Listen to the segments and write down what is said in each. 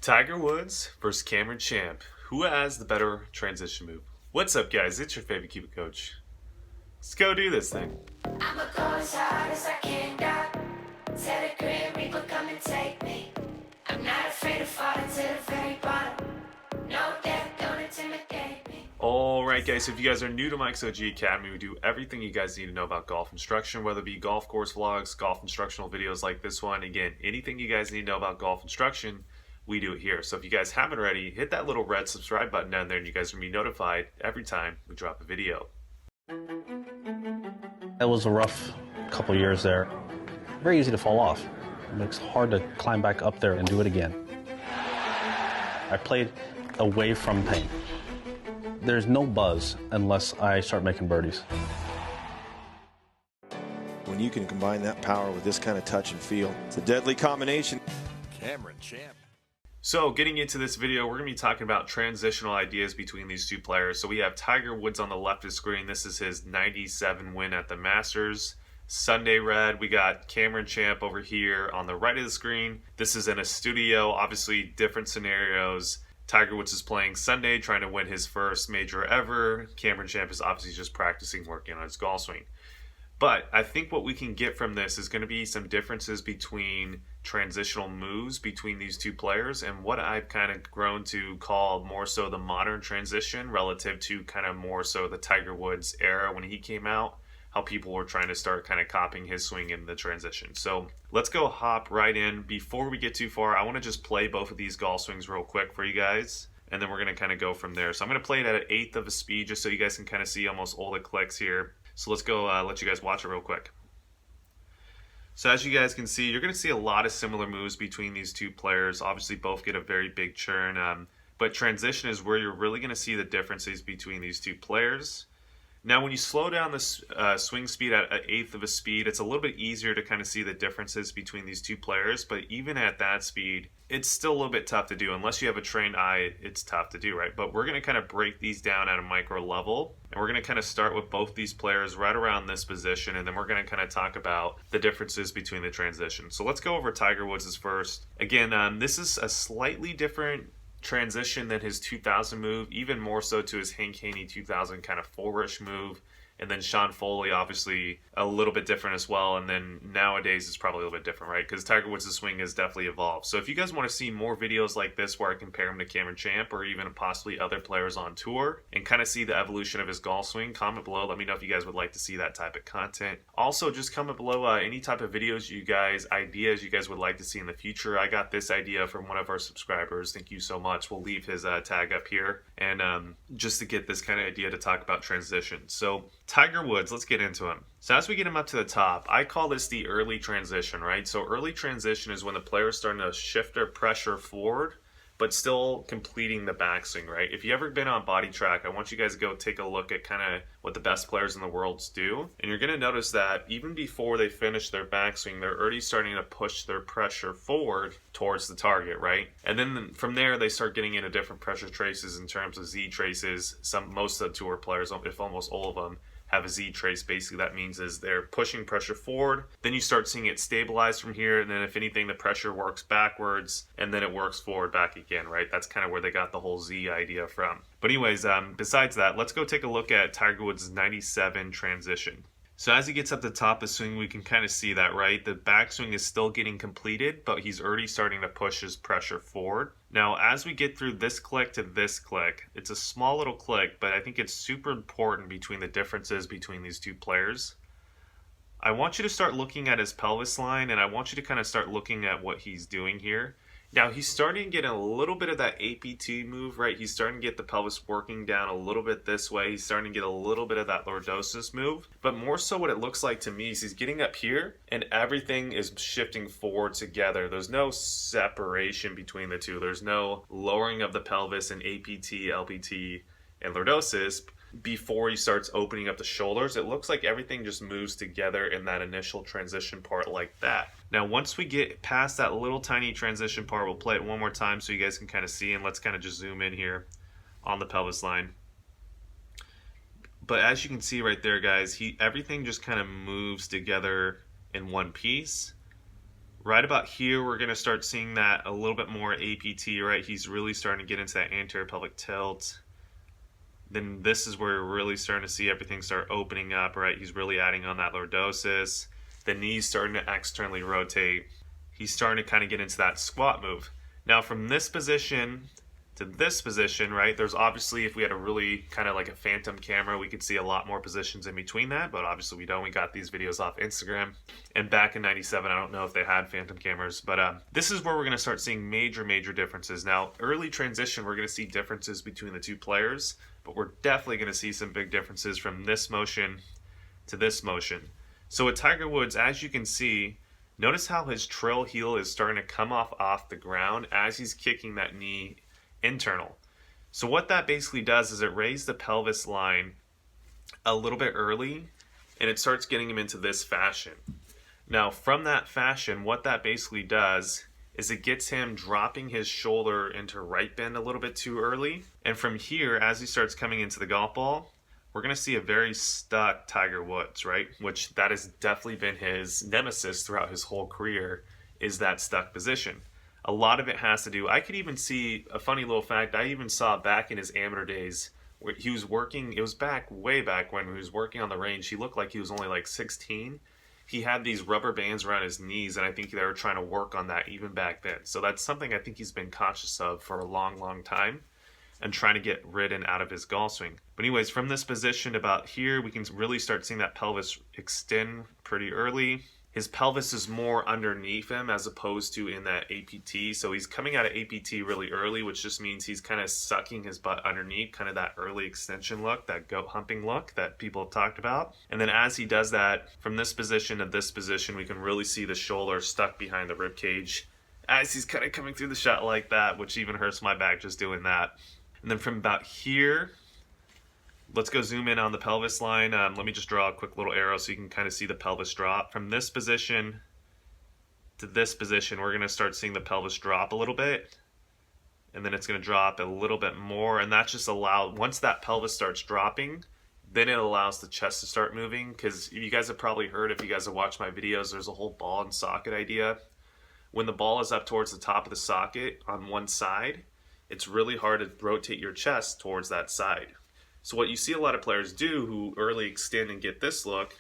Tiger Woods versus Cameron Champ. Who has the better transition move? What's up, guys? It's your favorite Kiwicoach. Let's go do this thing. I'ma go as hard as I can, dog. Tell the Grim Reaper, come and take me. I'm not afraid of falling to the very bottom. No death, don't intimidate me. Alright, guys, so if you guys are new to Mike's OG Academy, we do everything you guys need to know about golf instruction, whether it be golf course vlogs, golf instructional videos like this one. Again, anything you guys need to know about golf instruction, we do it here. So if you guys haven't already, hit that little red subscribe button down there and you guys will be notified every time we drop a video. It was a rough couple years there. Very easy to fall off. It's hard to climb back up there and do it again. I played away from pain. There's no buzz unless I start making birdies. When you can combine that power with this kind of touch and feel, it's a deadly combination. Cameron Champ. So getting into this video, we're going to be talking about transitional ideas between these two players. So we have Tiger Woods on the left of the screen. This is his 97 win at the Masters. Sunday red. We got Cameron Champ over here on the right of the screen. This is in a studio, obviously different scenarios. Tiger Woods is playing Sunday, trying to win his first major ever. Cameron Champ is obviously just practicing, working on his golf swing. But I think what we can get from this is going to be some differences between transitional moves between these two players and what I've kind of grown to call more so the modern transition relative to kind of more so the Tiger Woods era when he came out, how people were trying to start kind of copying his swing in the transition. So let's go hop right in. Before we get too far, I want to just play both of these golf swings real quick for you guys, and then we're going to kind of go from there. So I'm going to play it at an eighth of a speed just so you guys can kind of see almost all the clicks here. So let's go let you guys watch it real quick. So as you guys can see, you're going to see a lot of similar moves between these two players. Obviously, both get a very big churn, but transition is where you're really going to see the differences between these two players. Now, when you slow down this swing speed at an eighth of a speed, it's a little bit easier to kind of see the differences between these two players. But even at that speed, it's still a little bit tough to do. Unless you have a trained eye, it's tough to do, right? But we're going to kind of break these down at a micro level. And we're going to kind of start with both these players right around this position. And then we're going to kind of talk about the differences between the transitions. So let's go over Tiger Woods' first. Again, this is a slightly different transition than his 2000 move, even more so to his Hank Haney 2000 kind of four-ish move. And then Sean Foley, obviously a little bit different as well. And then nowadays it's probably a little bit different, right? Because Tiger Woods' swing has definitely evolved. So if you guys want to see more videos like this where I compare him to Cameron Champ or even possibly other players on tour and kind of see the evolution of his golf swing, comment below. Let me know if you guys would like to see that type of content. Also, just comment below any type of videos you guys, ideas you guys would like to see in the future. I got this idea from one of our subscribers. Thank you so much. We'll leave his tag up here. And just to get this kind of idea to talk about transition. So Tiger Woods, let's get into him. So as we get him up to the top, I call this the early transition, right? So early transition is when the player is starting to shift their pressure forward, but still completing the backswing, right? If you've ever been on Body Track, I want you guys to go take a look at kind of what the best players in the world do. And you're going to notice that even before they finish their backswing, they're already starting to push their pressure forward towards the target, right? And then from there, they start getting into different pressure traces in terms of Z traces. Most of the tour players, if almost all of them, have a Z trace. Basically that means is they're pushing pressure forward, then you start seeing it stabilize from here, and then if anything the pressure works backwards and then it works forward back again, right? That's kind of where they got the whole Z idea from. But anyways, besides that, let's go take a look at Tiger Woods' 97 transition. So as he gets up the top of the swing, we can kind of see that, right? The backswing is still getting completed, but he's already starting to push his pressure forward. Now, as we get through this click to this click, it's a small little click, but I think it's super important between the differences between these two players. I want you to start looking at his pelvis line, and I want you to kind of start looking at what he's doing here. Now, he's starting to get a little bit of that APT move, right? He's starting to get the pelvis working down a little bit this way. He's starting to get a little bit of that lordosis move. But more so what it looks like to me is he's getting up here and everything is shifting forward together. There's no separation between the two. There's no lowering of the pelvis in APT, LPT, and lordosis. Before he starts opening up the shoulders, it looks like everything just moves together in that initial transition part like that. Now, once we get past that little tiny transition part, we'll play it one more time so you guys can kind of see, and let's kind of just zoom in here on the pelvis line. But as you can see right there, guys, everything just kind of moves together in one piece. Right about here, we're going to start seeing that a little bit more APT, right? He's really starting to get into that anterior pelvic tilt. Then this is where we're really starting to see everything start opening up, right? He's really adding on that lordosis. The knee's starting to externally rotate. He's starting to kind of get into that squat move. Now from this position to this position, right, there's obviously, if we had a really kind of like a phantom camera, we could see a lot more positions in between that, but obviously we don't. We got these videos off Instagram. And back in 97, I don't know if they had phantom cameras, but this is where we're going to start seeing major differences. Now, early transition, we're going to see differences between the two players, but we're definitely going to see some big differences from this motion to this motion. So with Tiger Woods, as you can see, notice how his trail heel is starting to come off the ground as he's kicking that knee internal. So what that basically does is it raises the pelvis line a little bit early, and it starts getting him into this fashion. Now from that fashion, what that basically does is it gets him dropping his shoulder into right bend a little bit too early. And from here, as he starts coming into the golf ball, we're going to see a very stuck Tiger Woods, right? Which that has definitely been his nemesis throughout his whole career, is that stuck position. A lot of it has to do, I could even see a funny little fact, I even saw back in his amateur days, where he was working, it was way back when he was working on the range, he looked like he was only like 16. He had these rubber bands around his knees, and I think they were trying to work on that even back then. So that's something I think he's been conscious of for a long time, and trying to get rid and out of his golf swing. But anyways, from this position about here, we can really start seeing that pelvis extend pretty early. His pelvis is more underneath him as opposed to in that APT. So he's coming out of APT really early, which just means he's kind of sucking his butt underneath, kind of that early extension look, that goat humping look that people have talked about. And then as he does that, from this position to this position, we can really see the shoulder stuck behind the rib cage as he's kind of coming through the shot like that, which even hurts my back just doing that. And then from about here, let's go zoom in on the pelvis line. Let me just draw a quick little arrow so you can kind of see the pelvis drop. From this position to this position, we're going to start seeing the pelvis drop a little bit. And then it's going to drop a little bit more. And that's just once that pelvis starts dropping, then it allows the chest to start moving. Because you guys have probably heard, if you guys have watched my videos, there's a whole ball and socket idea. When the ball is up towards the top of the socket on one side, it's really hard to rotate your chest towards that side. So what you see a lot of players do who early extend and get this look,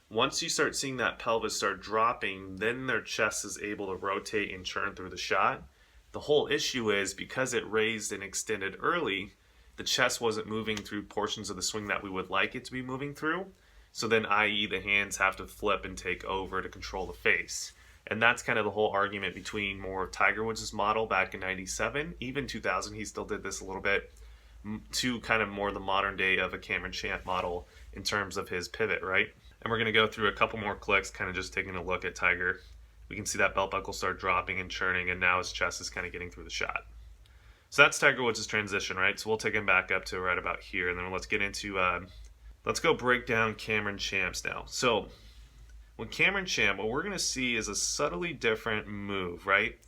once you start seeing that pelvis start dropping, then their chest is able to rotate and churn through the shot. The whole issue is because it raised and extended early, the chest wasn't moving through portions of the swing that we would like it to be moving through. So then, i.e., the hands have to flip and take over to control the face. And that's kind of the whole argument between more of Tiger Woods' model back in 97, even 2000, he still did this a little bit, to kind of more the modern day of a Cameron Champ model in terms of his pivot, right? And we're going to go through a couple more clicks, kind of just taking a look at Tiger. We can see that belt buckle start dropping and churning, and now his chest is kind of getting through the shot. So that's Tiger Woods' transition, right? So we'll take him back up to right about here, and then let's get into, let's go break down Cameron Champ's now. So with Cameron Champ, what we're going to see is a subtly different move, right?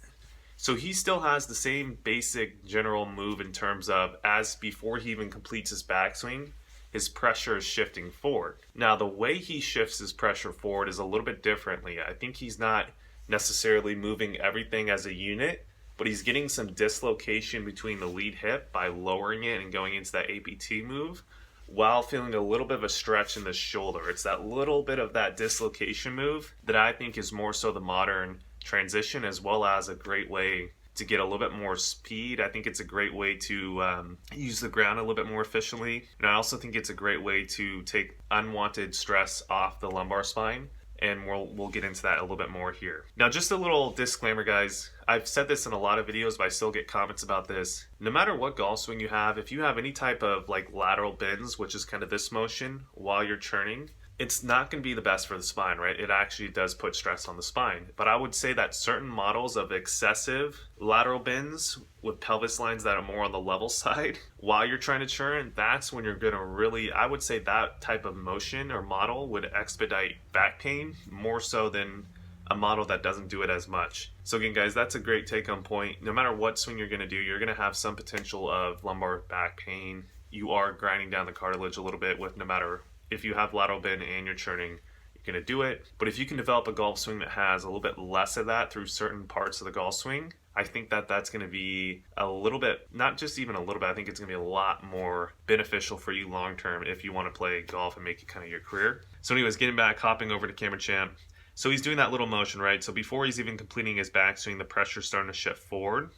So he still has the same basic general move in terms of, as before he even completes his backswing, his pressure is shifting forward. Now, the way he shifts his pressure forward is a little bit differently. I think he's not necessarily moving everything as a unit, but he's getting some dislocation between the lead hip by lowering it and going into that APT move, while feeling a little bit of a stretch in the shoulder. It's that little bit of that dislocation move that I think is more so the modern transition, as well as a great way to get a little bit more speed. I think it's a great way to use the ground a little bit more efficiently. And I also think it's a great way to take unwanted stress off the lumbar spine. And we'll get into that a little bit more here. Now, just a little disclaimer, guys. I've said this in a lot of videos, but I still get comments about this. No matter what golf swing you have, if you have any type of like lateral bends, which is kind of this motion while you're churning, it's not going to be the best for the spine, right? It actually does put stress on the spine. But I would say that certain models of excessive lateral bends with pelvis lines that are more on the level side while you're trying to churn, that's when you're going to really, I would say that type of motion or model would expedite back pain more so than a model that doesn't do it as much. So again, guys, that's a great take-home point. No matter what swing you're going to do, you're going to have some potential of lumbar back pain. You are grinding down the cartilage a little bit with no matter if you have lateral bend and you're churning, going to do it. But if you can develop a golf swing that has a little bit less of that through certain parts of the golf swing, I think that that's going to be a little bit, not just even a little bit, I think it's going to be a lot more beneficial for you long term if you want to play golf and make it kind of your career. So anyways, getting back, hopping over to Cameron Champ. So he's doing that little motion, right? So before he's even completing his backswing, the pressure's starting to shift forward.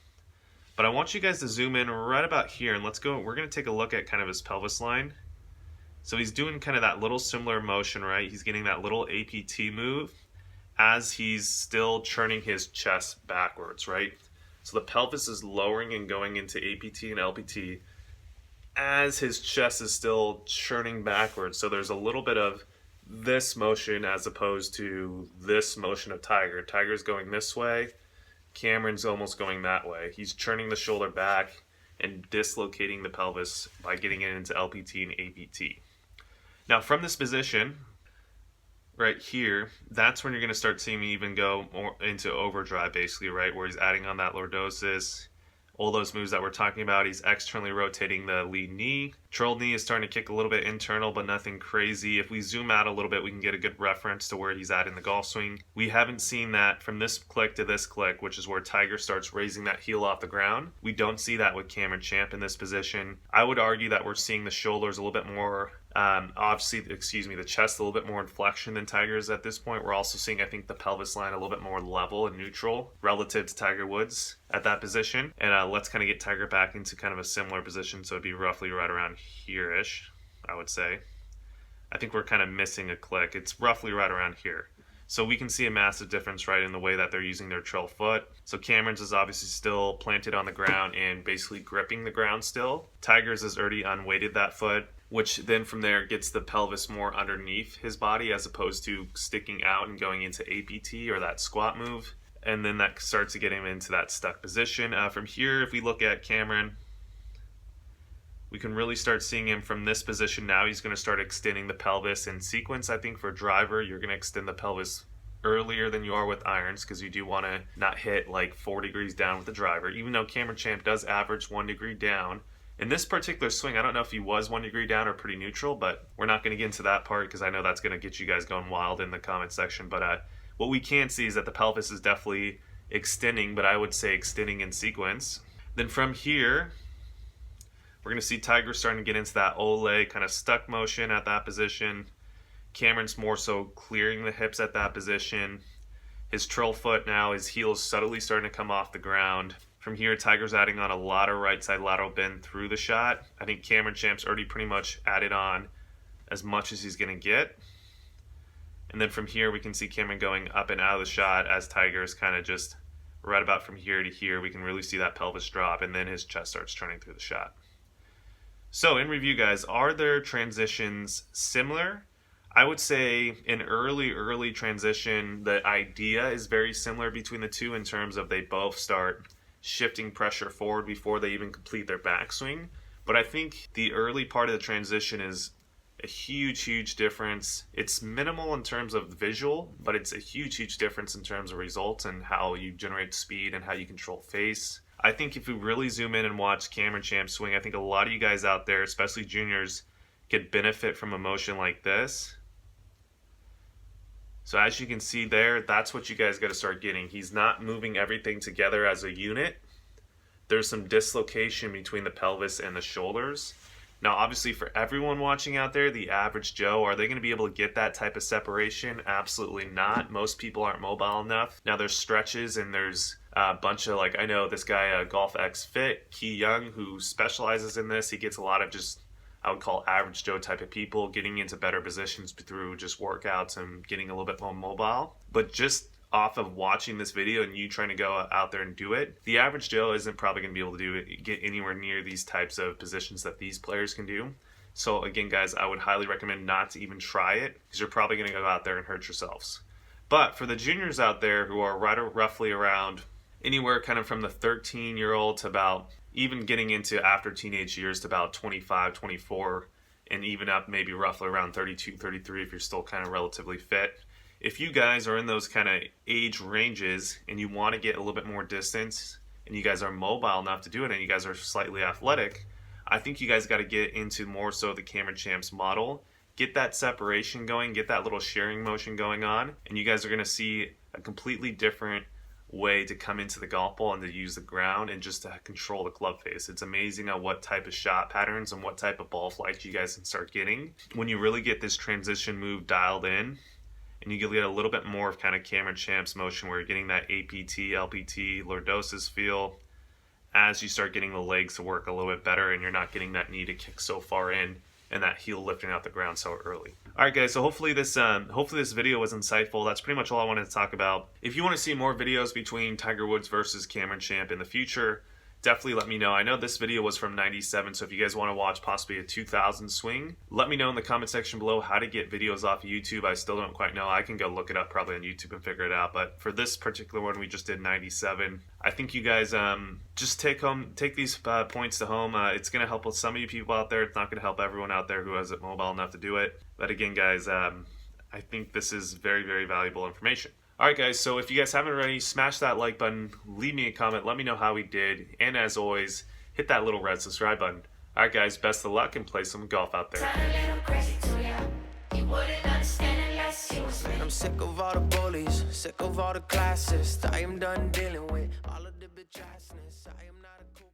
But I want you guys to zoom in right about here, and let's go, we're going to take a look at kind of his pelvis line. So he's doing kind of that little similar motion, right? He's getting that little APT move as he's still churning his chest backwards, right? So the pelvis is lowering and going into APT and LPT as his chest is still churning backwards. So there's a little bit of this motion as opposed to this motion of Tiger. Tiger's going this way, Cameron's almost going that way. He's churning the shoulder back and dislocating the pelvis by getting it into LPT and APT. Now from this position right here, that's when you're going to start seeing me even go more into overdrive, basically, right, where he's adding on that lordosis, all those moves that we're talking about. He's externally rotating the lead knee. Troll knee is starting to kick a little bit internal, but nothing crazy. If we zoom out a little bit, we can get a good reference to where he's at in the golf swing. We haven't seen that from this click to this click, which is where Tiger starts raising that heel off the ground. We don't see that with Cameron Champ in this position. I would argue that we're seeing the shoulders a little bit more obviously, the chest a little bit more inflection than Tiger's at this point. We're also seeing, I think, the pelvis line a little bit more level and neutral relative to Tiger Woods at that position. And let's kind of get Tiger back into kind of a similar position. So it'd be roughly right around here-ish, I would say. I think we're kind of missing a click. It's roughly right around here. So we can see a massive difference, right, in the way that they're using their trail foot. So Cameron's is obviously still planted on the ground and basically gripping the ground still. Tiger's has already unweighted that foot, which then from there gets the pelvis more underneath his body as opposed to sticking out and going into APT or that squat move. And then that starts to get him into that stuck position. From here, if we look at Cameron, we can really start seeing him from this position. Now he's going to start extending the pelvis in sequence. I think for driver, you're going to extend the pelvis earlier than you are with irons because you do want to not hit like 4 degrees down with the driver. Even though Cameron Champ does average 1 degree down, in this particular swing, I don't know if he was 1 degree down or pretty neutral, but we're not going to get into that part because I know that's going to get you guys going wild in the comment section. But what we can see is that the pelvis is definitely extending, but I would say extending in sequence. Then from here, we're going to see Tiger starting to get into that Ole kind of stuck motion at that position. Cameron's more so clearing the hips at that position. His trill foot now, his heel is subtly starting to come off the ground. From here, Tiger's adding on a lot of right side lateral bend through the shot. I think Cameron Champ's already pretty much added on as much as he's going to get. And then from here, we can see Cameron going up and out of the shot as Tiger is kind of just right about from here to here. We can really see that pelvis drop, and then his chest starts turning through the shot. So in review, guys, are their transitions similar? I would say in early transition, the idea is very similar between the two in terms of they both start shifting pressure forward before they even complete their backswing. But I think the early part of the transition is a huge difference. It's minimal in terms of visual, but it's a huge difference in terms of results and how you generate speed and how you control face. I think if we really zoom in and watch Cameron Champ swing, I think a lot of you guys out there, especially juniors, could benefit from a motion like this. So as you can see there, that's what you guys got to start getting. He's not moving everything together as a unit. There's some dislocation between the pelvis and the shoulders. Now, obviously, for everyone watching out there, the average Joe, are they going to be able to get that type of separation? Absolutely not. Most people aren't mobile enough. Now, there's stretches and there's a bunch of, like, I know this guy, Golf X Fit, Key Young, who specializes in this. He gets a lot of just, I would call average Joe type of people getting into better positions through just workouts and getting a little bit more mobile. But just off of watching this video and you trying to go out there and do it, the average Joe isn't probably going to be able to do it, get anywhere near these types of positions that these players can do. So again, guys, I would highly recommend not to even try it because you're probably going to go out there and hurt yourselves. But for the juniors out there who are roughly around anywhere kind of from the 13-year-old to about even getting into after teenage years to about 25, 24, and even up maybe roughly around 32, 33 if you're still kind of relatively fit. If you guys are in those kind of age ranges and you want to get a little bit more distance and you guys are mobile enough to do it and you guys are slightly athletic, I think you guys got to get into more so the Cameron Champs model get that separation going, get that little shearing motion going on, and you guys are going to see a completely different way to come into the golf ball and to use the ground and just to control the club face. It's amazing at what type of shot patterns and what type of ball flights you guys can start getting when you really get this transition move dialed in, and you get a little bit more of kind of Cameron Champ's motion where you're getting that APT, LPT, lordosis feel as you start getting the legs to work a little bit better and you're not getting that knee to kick so far in and that heel lifting out the ground so early. All right, guys, so hopefully this video was insightful. That's pretty much all I wanted to talk about. If you want to see more videos between Tiger Woods versus Cameron Champ in the future, definitely let me know. I know this video was from 97, so if you guys want to watch possibly a 2000 swing, let me know in the comment section below how to get videos off of YouTube. I still don't quite know. I can go look it up probably on YouTube and figure it out. But for this particular one, we just did 97. I think you guys just take these points to home. It's going to help with some of you people out there. It's not going to help everyone out there who has it mobile enough to do it. But again, guys, I think this is very, very valuable information. Alright guys, so if you guys haven't already, smash that like button, leave me a comment, let me know how we did, and as always, hit that little red subscribe button. Alright guys, best of luck and play some golf out there. I'm sick of all the bullies, sick of all the classes. I am done dealing with all of the bitch assness. I am not a cool